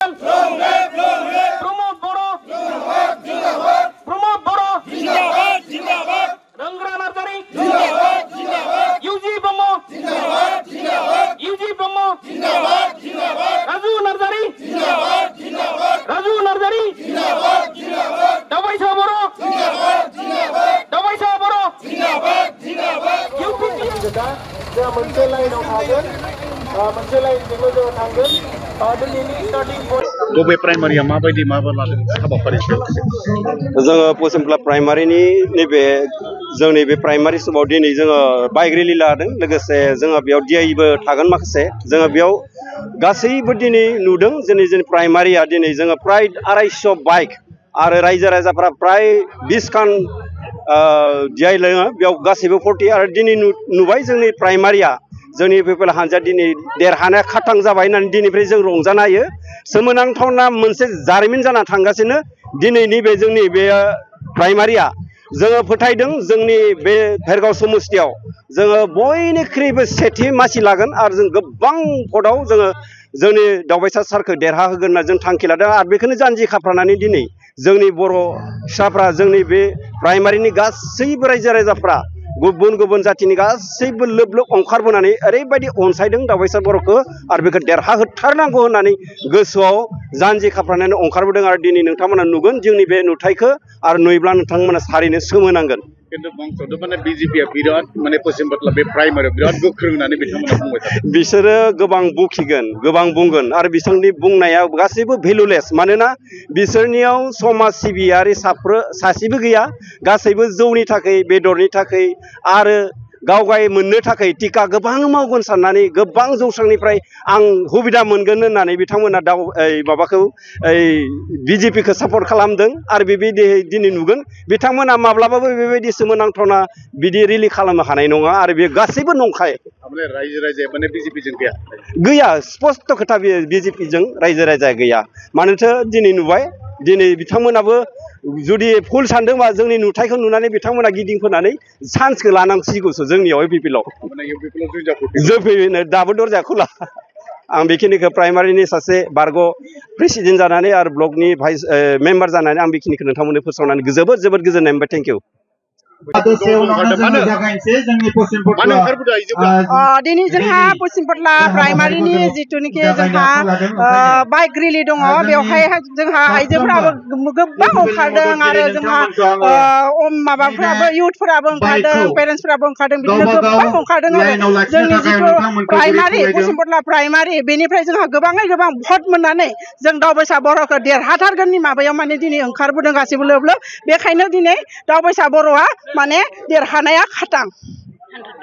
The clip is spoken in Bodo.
प्रमोद बड़ो प्रमोद बड़ो रंगरा नार्जारी यूजी ब्रह्म राजू नार्जारी दाबाइसा बड़ो मोनसे लाइनाव थागोन मोनसे लाइनजोंल' जोङो थांगोन दिनैनि स्टार्टिं पइन्ट बबे प्राइमारिया माबायदि माबा लादों हाबाफारि जोङो पसिमप्ला प्राइमारिनि नैबे जोंनि बे प्राइमारि समाव दिनै जोङो बाइक रेलि लादों लोगोसे जोङो बेयाव डिआइबो थागोन माखासे जोङो बेयाव गासैबो दिनै नुदों जोंनि प्राइमारिया दिनै जोङो प्राय 250 बाइक आरो रायजो राजाफ्रा प्राय 20 खान डिआइ लोङो बेयाव गासैबो 40 आरो दिनै नुबाय जोंनि प्राइमारिया जोंनि पिपल हानजा दिनै देरहानाया खाथां जाबाय होननानै दिनैनिफ्राय जों रंजानो हायो सोमोनांथावना मोनसे जारिमिन जाना थांगासिनो दिनैनि बे जोंनि बे प्राइमारिया जोङो फोथायदों जोंनि बे भेरगाव समस्तियाव जोङो बयनिख्रुइबो सेथि मासि लागोन आरो जों गोबां भटआव जोङो जोंनि दावबायसा सारखौ देरहा होगोन होनना जों थांखि लादों आरो बेखौनो जानजि खाफ्रानानै दिनै जोंनि बर' फिसाफ्रा जोंनि बे प्राइमारिनि गासैबो रायजो राजाफ्रा गुबुन गुबुन जातिनि गासैबो लोब लोब ओंखारबोनानै ओरैबायदि अनसायदों दावबायसा बर'खौ आरो बेखौ देरहाहोथारनांगौ होननानै गोसोआव जानजि खाफ्रानानै ओंखारबोदों आरो दिनै नोंथांमोना नुगोन जोंनि बे नुथायखौ आरो नुयोब्ला नोंथांमोना थारैनो सोमोनांगोन खिन्थु बंस'थ' माने बिजेपिया बिराद माने पश्चिमबांला बे प्राइमारियाव बिराद गोख्रों होननानै बिथांमोना बुंबाय थादों बिसोरो गोबां बुखिगोन गोबां बुंगोन आरो बिसोरनि बुंनाया गासैबो भेलुलेस मानोना बिसोरनियाव समाज सिबियारि सासेबो गैया गासैबो जौनि थाखाय बेदरनि थाखाय आरो गावगाय मोननो थाखाय टिका गोबां मावगोन साननानै गोबां जौस्रांनिफ्राय आं सुबिदा मोनगोन होननानै बिथांमोना माबाखौ बिजेपिखौ सापर्ट खालामदों आरो बेबायदि दिनै नुगोन बिथांमोना माब्लाबाबो बेबायदि सोमोनांथावना बिदि रिलि खालामनो हानाय नङा आरो बे गासैबो नंखाय माने रायजो राजाया माने बिजेपिजों गैया स्पष्ट खोथा बेयो बिजेपिजों रायजो राजाया गैया मानोथो दिनै नुबाय दिनै बिथांमोनाबो जुदि भुल सानदोंबा जोंनि नुथायखौ नुनानै बिथांमोना गिदिंफोनानै चान्सखौ लानांसिगौसो जोंनियाव इउपिपिएलआव जों दाबो दरजा खुला आं बेखिनिखौ प्राइमारिनि सासे बारग' प्रेसिडेन्ट जानानै आरो ब्लकनि भाइस मेम्बार जानानै आं बेखिनिखौ नोंथांमोननो फोसावनानै जोबोद गोजोननाय मोनबाय थेंक इउ दिनै जोंहा पश्चिमबांला प्राइमारिनि जिथुनिखि जोंहा बाइक रेलि दङ बेवहाय जोंहा आइजोफोराबो गोबां ओंखारदों आरो जोंहा माबाफोराबो इउथफोराबो ओंखारदों पेरेन्टसफोराबो ओंखारदों बिदिनो गोबां ओंखारदों आरो जोंनि जिथु प्राइमारि पश्चिमबांला प्राइमारि बेनिफ्राय जोंहा गोबाङै गोबां भट मोननानै जों दावबायसा बर'खौ देरहाथारगोननि माबायाव माने दिनै ओंखारबोदों गासैबो लोब लोब बेखायनो दिनै दावबायसा बर'आ माने देरहानाया खाथां